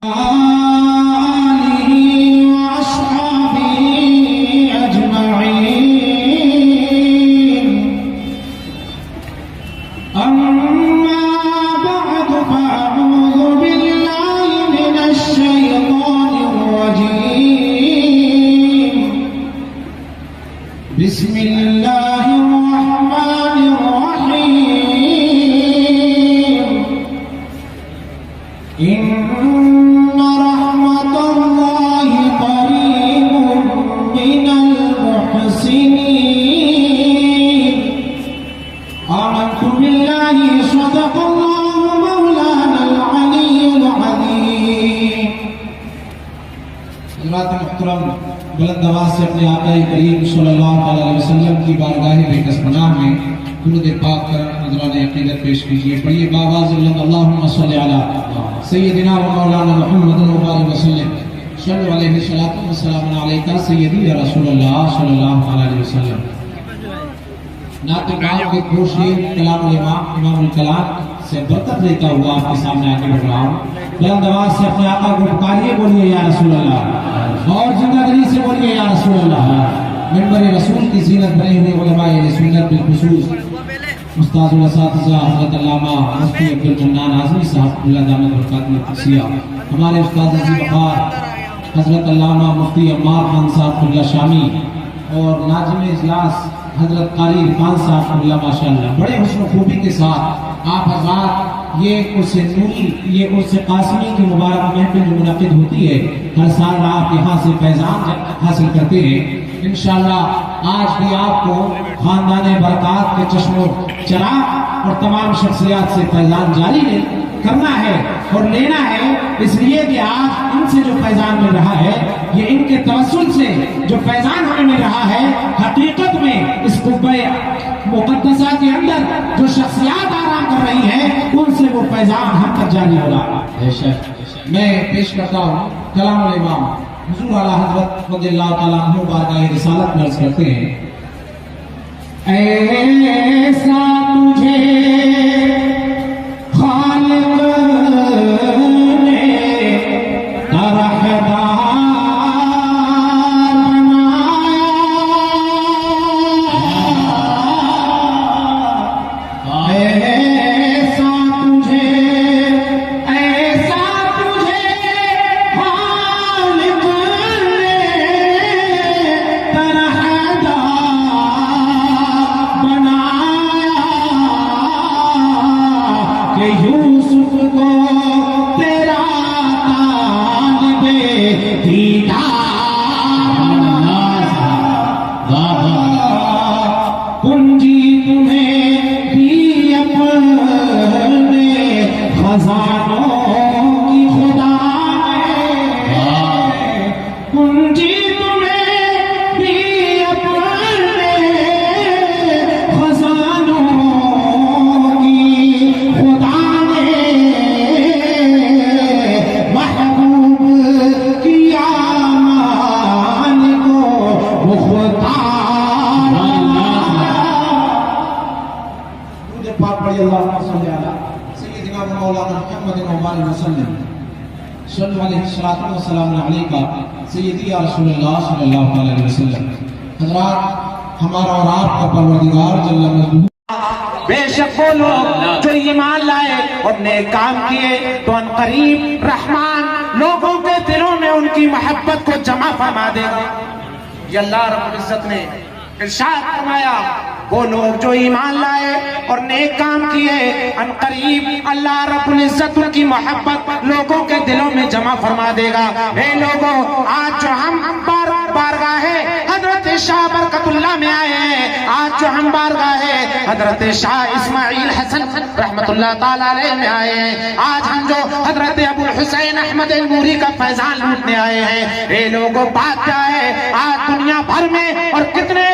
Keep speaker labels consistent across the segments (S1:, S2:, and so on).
S1: آلہ وأصحابہ أجمعين أما بعد فأعوذ بالله من الشيطان الرجيم بسم الله الرحمن الرحيم إن رحمة الله قريب من المحسنين آمنت بالله صدق الله مولانا العلي العظيم حضرات محترم بلند آواز سے اپنے آقا کریم صلی اللہ علیہ وسلم کی بارگاہ بے پناہ میں درود پاک کر نذران عقیدت پیش کیجیے. پڑھیے بآواز بلند اللہم صلی علی سیدنا و مولانا محمد وبارک وسلم صلی علیہ السلام علیکہ سیدی یا رسول اللہ صلی اللہ علیہ وسلم. نعت پاک کے کوشش کلام الامام امام الکلام سے برکت لیتا ہوا آپ کے سامنے آگے بڑھ رہا ہوں. بلند آواز سے اپنے آقا کو پکاریے, بولیے یا رسول اللہ, اور زندہ دلی سے بولیے یا رسول اللہ. منبر رسول کی زینت بنے ہوئے علماء سنت بالخصوص استاد الاساتذہ حضرت علامہ مفتی عبدالمنان اعظمی صاحب اللہ دامت برکاتہ القدسیہ, ہمارے استاد عزیز وقار حضرت علامہ مفتی عمار خان صاحب اللہ شامی, اور ناظم اجلاس حضرت قاری عرفان صاحب اللہ ماشاءاللہ بڑے حسن و خوبی کے ساتھ آپ حضرات یہ عرس نوری, یہ عرس قاسمی کی مبارک محفل جو منعقد ہوتی ہے ہر سال آپ یہاں سے فیضان حاصل کرتے ہیں. انشاءاللہ آج بھی آپ کو خاندان برکات کے چشم و چراغ اور تمام شخصیات سے فیضان جاری کرنا ہے اور لینا ہے, اس لیے کہ آج ان سے جو فیضان مل رہا ہے, یہ ان کے توسل سے جو فیضان ہمیں مل رہا ہے, حقیقت میں اس قبہ مقدسہ کے اندر جو شخصیات آرام کر رہی ہیں ان سے وہ فیضان ہم تک جاری ہو رہا ہے. میں پیش کرتا ہوں کلام الامام حضور اعلیٰ حضرت رضی اللہ تعالیٰ عنہ بارگاہ رسالت میں عرض کرتے ہیں. ایسا تجھے خالق نے درخدار بنایا, ایسا تجھے خالق نے درخدار بنایا کہ یوسف کو تیرا طالب دیدار پنجی تمہیں بھی اپنے خزانوں کی خدا نے, پنجی تمہیں بھی اپنے خزانوں کی خدا نے, محبوب کیا مان کو مختار. درود پاک پڑھیے اللہم صلی علی سیدنا مولانا محمد وبارک وسلم صلی علیہ السلام علیکہ سیدی یا رسول اللہ صلی اللہ علیہ وسلم. حضرات, ہمارا اور آپ کا پروردگار جل مجدہ
S2: بے شک وہ لوگ جو ایمان لائے اور نیک کام کیے تو ان قریب رحمان لوگوں کے دلوں میں ان کی محبت کو جمع فرما دے گا. یہ اللہ رب العزت نے ارشاد فرمایا, وہ لوگ جو ایمان لائے اور نیک کام کیے ان قریب اللہ رب العزت ان کی محبت لوگوں کے دلوں میں جمع فرما دے گا. اے لوگوں, آج جو ہم بارگاہ حضرت شاہ برکت اللہ میں آئے ہیں, آج جو ہم بارگاہ حضرت شاہ اسماعیل حسن رحمت اللہ تعالیٰ علیہ میں آئے ہیں, آج ہم جو حضرت ابو الحسین احمد الموری کا فیضان لوٹنے آئے ہیں, اے لوگوں بات کیا ہے, آج دنیا بھر میں اور کتنے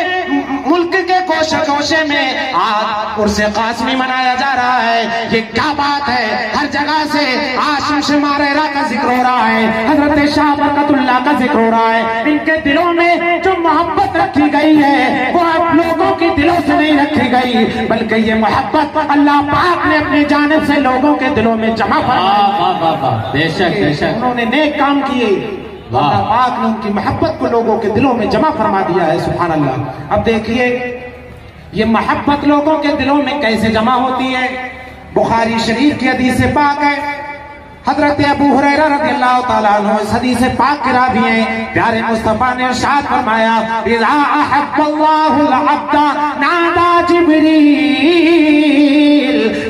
S2: ملک کے گوشے گوشے میں آج عرس قاسمی منایا جا رہا ہے. یہ کیا بات ہے؟ ہر جگہ سے آج شمس ماریرہ کا ذکر ہو رہا ہے, حضرت شاہ برکت اللہ کا ذکر ہو رہا ہے. ان کے دلوں میں جو محبت رکھی گئی ہے وہ آپ لوگوں کے دلوں سے نہیں رکھی گئی, بلکہ یہ محبت اللہ پاک نے اپنی جانب سے لوگوں کے دلوں میں جمع فرمائی.
S3: بے شک بے شک,
S2: انہوں نے نیک کام کیے, اللہ پاک نے ان کی محبت کو لوگوں کے دلوں میں جمع فرما دیا ہے. سبحان اللہ. اب دیکھیے یہ محبت لوگوں کے دلوں میں کیسے جمع ہوتی ہے. بخاری شریف کی حدیث پاک ہے, حضرت ابو ہریرہ رضی اللہ تعالیٰ عنہ اس حدیث پاک کے راوی ہیں. پیارے مصطفیٰ نے ارشاد فرمایا, اذا احب اللہ العبد نادى جبریل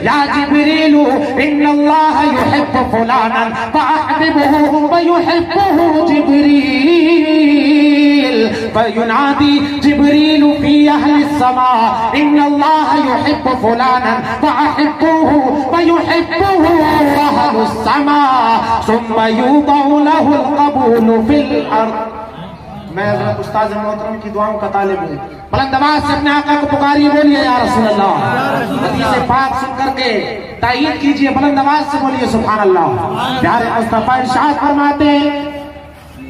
S2: یا جبریل ان اللہ يحب فلانا فاحببه ويحبه جبریل فينادي جبریل في اہل السماء ان اللہ يحب فلانا فاحبوه ويحبه اہل السماء ثم يوضع له القبول في الارض. میں حضرت استاذ محترم کی دعاؤں کا طالب ہوں. بلند آواز سے اپنے آقا کو پکاریے, بولیے یا رسول اللہ. حدیث پاک سن کر کے تائید کیجئے, بلند آواز سے بولیے سبحان اللہ. پیارے مصطفیٰ ارشاد فرماتے ہیں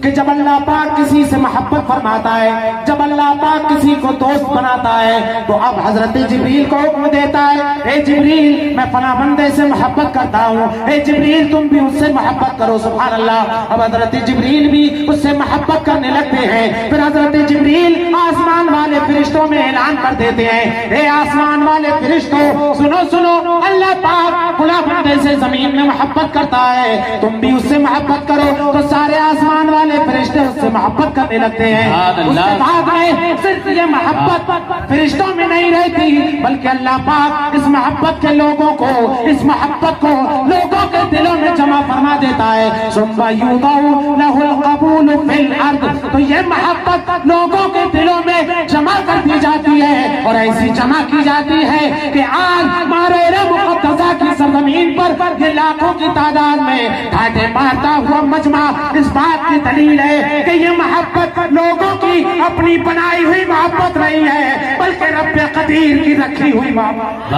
S2: کہ جب اللہ پاک کسی سے محبت فرماتا ہے, جب اللہ پاک کسی کو دوست بناتا ہے, تو اب حضرت جبریل کو حکم دیتا ہے, اے جبریل میں فلاں بندے سے محبت کرتا ہوں, اے جبریل تم بھی اس سے محبت کرو. سبحان اللہ. اب حضرت جبریل بھی اس سے محبت کرنے لگتے ہیں. پھر حضرت جبریل آسمان والے فرشتوں میں اعلان کر دیتے ہیں, اے آسمان والے فرشتوں سنو سنو, اللہ پاک فلاں بندے سے زمین میں محبت کرتا ہے, تم بھی اس سے محبت کرو. تو سارے آسمان والے فرشتے اس سے محبت کرنے لگتے ہیں. اس کے بعد میں صرف یہ محبت فرشتوں میں نہیں رہتی, بلکہ اللہ پاک اس محبت کے لوگوں کو, اس محبت کو لوگوں کے دلوں میں جمع فرما دیتا ہے. ثم يوضع له القبول في الارض. تو یہ محبت لوگوں کے دلوں میں جمع کر دی جاتی ہے, اور ایسی جمع کی جاتی ہے کہ آج ماریرہ مقدسہ کی سرزمین پر یہ لاکھوں کی تعداد میں ڈھاٹے مارتا ہوا مجمع اس بات کی دلیل ہے کہ یہ محبت لوگوں کی اپنی بنائی ہوئی محبت نہیں ہے, بلکہ رب قدیر کی رکھی ہوئی محبت.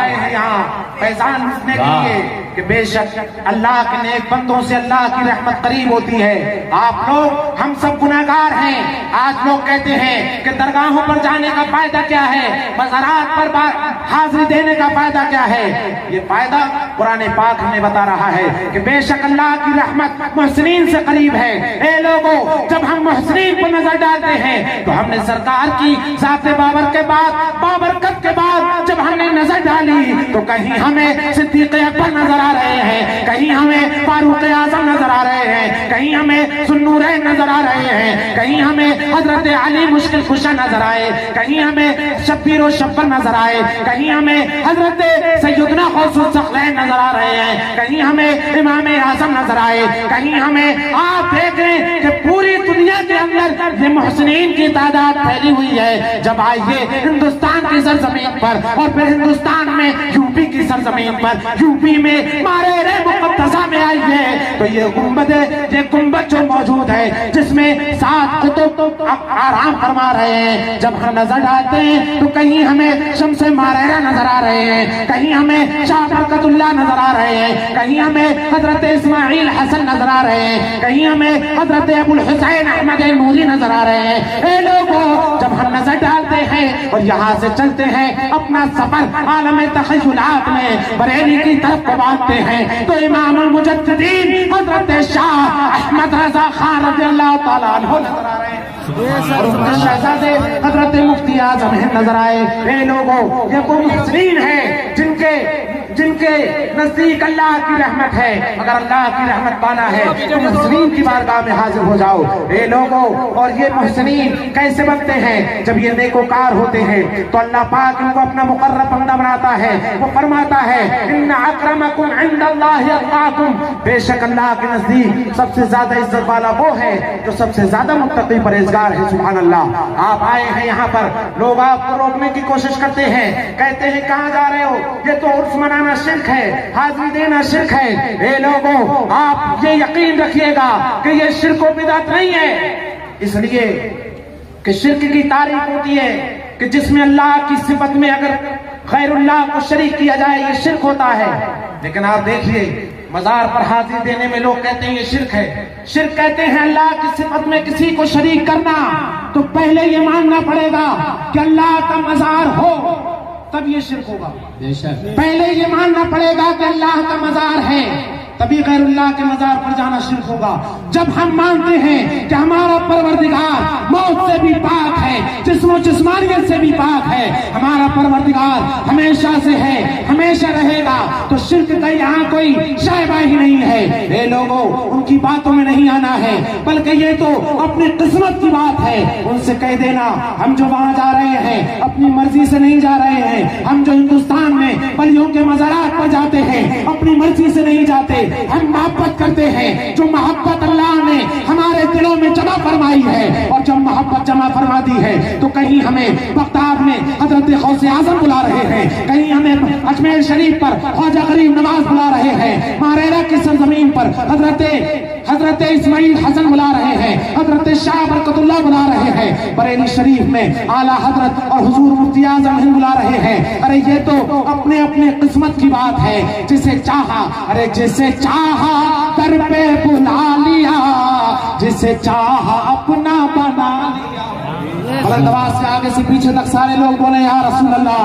S2: آئے ہیں یہاں فیضان لوٹنے کے لیے کہ بے شک اللہ کے نیک بندوں سے اللہ کی رحمت قریب ہوتی ہے. آپ لوگ ہم سب گناہگار ہیں. آج لوگ کہتے ہیں کہ درگاہوں پر جانے کا فائدہ کیا ہے, مزارات پر حاضری دینے کا فائدہ کیا ہے. یہ فائدہ قرآن پاک ہمیں بتا رہا ہے کہ بے شک اللہ کی رحمت محسنین سے قریب ہے. اے لوگوں, جب ہم محسنین پر نظر ڈالتے ہیں تو ہم نے سرکار کی ذات بابر کے بعد, بابرکت کے بعد جب ہم نے نظر ڈالی تو کہیں ہمیں صدیق اکبر نظر آ رہے ہیں, کہیں ہمیں فاروق اعظم نظر آ رہے ہیں, کہیں ہمیں ذوالنورین نظر آ رہے ہیں, کہیں ہمیں حضرت علی مشکل کشا نظر آئے, کہیں ہمیں شبیر و شبر نظر آئے, کہیں ہمیں حضرت سیدنا غوث الثقلین نظر آ رہے ہیں, کہیں ہمیں امام اعظم نظر آئے, کہیں ہمیں آپ دیکھ رہے ہیں کہ پوری دنیا کے اندر یہ محسنین کی تعداد پھیلی ہوئی ہے. جب آئیے ہندوستان کی سرزمین پر, اور پھر ہندوستان میں یوپی کی سرزمین پر, یوپی میں ماریرہ مقدسہ میں آئیے تو یہ گنبد جو موجود ہے جس میں 7 قطب آرام فرما رہے ہیں, جب ہم نظر ڈالتے ہیں تو کہیں ہمیں شمس ماریرہ نظر آ رہے ہیں, کہیں ہمیں شاہ برکت اللہ نظر آ رہے ہیں, کہیں ہمیں حضرت اسماعیل حسن نظر آ رہے ہیں, کہیں ہمیں حضرت ابو الحسین احمد نوری نظر آ رہے ہیں. اے لوگوں, جب ہم نظر ڈالتے ہیں اور یہاں سے چلتے ہیں اپنا سفر عالم تخیلات میں بریلی کی طرف کو باندھتے ہیں تو امام المجددین حضرت شاہ احمد رضا خان رضی اللہ تعالیٰ عنہ نظر آ رہے ہیں, اور ان کے شہزادے حضرت مفتی اعظم ہند نظر آئے. اے لوگوں, یہ وہ محسنین ہیں جن کے نزدیک اللہ کی رحمت ہے. اگر اللہ کی رحمت پانا ہے تو محسنین کی بارگاہ میں حاضر ہو جاؤ. اے لوگوں, اور یہ محسنین کیسے بنتے ہیں؟ جب یہ نیکوکار ہوتے ہیں تو اللہ پاک ان کو اپنا مقرب بندہ بناتا ہے. وہ فرماتا ہے ان اکرمکم عند اللہ اتقاکم, بے شک اللہ کے نزدیک سب سے زیادہ عزت والا وہ ہے جو سب سے زیادہ متقی پرہیزگار ہے. سبحان اللہ. آپ آئے ہیں یہاں پر, لوگ آپ کو روکنے کی کوشش کرتے ہیں, کہتے ہیں کہاں جا رہے ہو, یہ تو عرس منانا شرک ہے, حاضری دینا شرک ہے. اے لوگوں, آپ یہ یقین رکھیے گا کہ یہ شرک و بدعت نہیں ہے. اس لیے کہ شرک کی تعریف ہوتی ہے کہ جس میں اللہ کی صفت میں اگر غیر اللہ کو شریک کیا جائے یہ شرک ہوتا ہے. لیکن آپ دیکھیے مزار پر حاضری دینے میں لوگ کہتے ہیں یہ شرک ہے. شرک کہتے ہیں اللہ کی صفت میں کسی کو شریک کرنا. تو پہلے یہ ماننا پڑے گا کہ اللہ کا مزار ہو تب یہ شرک ہوگا. پہلے یہ ماننا پڑے گا کہ اللہ کا مزار ہے تبھی غیر اللہ کے مزار پر جانا شرک ہوگا. جب ہم مانتے ہیں کہ ہمارا پروردگار موت سے بھی پاک ہے, جسم و جسمانیت سے بھی پاک ہے, ہمارا پروردگار ہمیشہ سے ہے, ہمیشہ رہے گا, تو شرک کا یہاں کوئی شائبہ ہی نہیں ہے. اے لوگوں, ان کی باتوں میں نہیں آنا ہے, بلکہ یہ تو اپنی قسمت کی بات ہے. ان سے کہہ دینا ہم جو وہاں جا رہے ہیں اپنی مرضی سے نہیں جا رہے ہیں. ہم جو ہندوستان میں ولیوں کے مزارات پر جاتے ہیں اپنی مرضی سے نہیں جاتے, ہم محبت کرتے ہیں. جو محبت اللہ نے ہمارے دلوں میں جمع فرمائی ہے, اور جب محبت جمع فرما دی ہے تو کہیں ہمیں بغداد میں حضرت غوث اعظم بلا رہے ہیں, کہیں ہمیں اجمیر شریف پر خواجہ غریب نواز بلا رہے ہیں, ماریرا کی سرزمین پر حضرت اسماعیل حسن بلا رہے ہیں, حضرت شاہ برکت اللہ بلا رہے ہیں, بریلی شریف میں اعلیٰ حضرت اور حضور مفتی اعظم ہند بلا رہے ہیں. ارے یہ تو اپنے اپنے قسمت کی بات ہے. جسے چاہا, ارے جسے چاہا در پہ بلا لیا, جسے چاہا اپنا بنا لیا. بلند آواز سے آگے سے پیچھے تک سارے لوگ بولے یا رسول اللہ,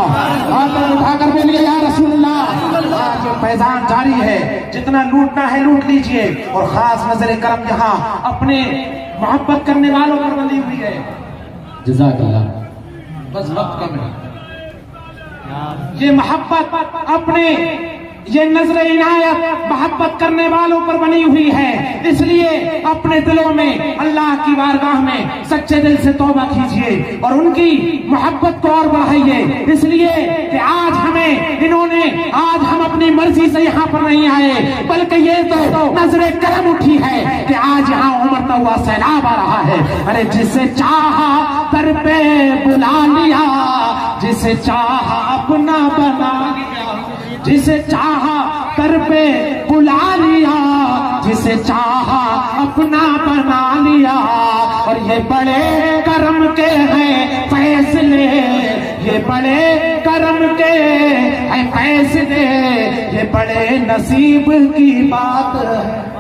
S2: ہاتھ اٹھا کر بولیے یا رسول اللہ. آج فیضان جاری ہے, جتنا لوٹنا ہے لوٹ لیجئے, اور خاص نظر کرم یہاں اپنے محبت کرنے والوں پر بندھی ہوئی ہے.
S1: جزاک اللہ.
S2: بس وقت کم ہے. یہ محبت اپنے, یہ نظر عنایت محبت کرنے والوں پر بنی ہوئی ہے. اس لیے اپنے دلوں میں اللہ کی بارگاہ میں سچے دل سے توبہ کیجیے اور ان کی محبت کو اور بڑھائیے. اس لیے کہ آج ہم اپنی مرضی سے یہاں پر نہیں آئے, بلکہ یہ تو نظر کرم اٹھی ہے کہ آج یہاں امڑتا ہوا سیلاب آ رہا ہے. ارے جسے چاہا در پہ بلا لیا, جسے چاہا اپنا بنا لیا, جسے چاہا در پہ بلا لیا, جسے چاہا اپنا بنا لیا. اور یہ بڑے کرم کے ہیں فیصلے, یہ بڑے کرم کے ہیں فیصلے, یہ بڑے نصیب کی بات ہے.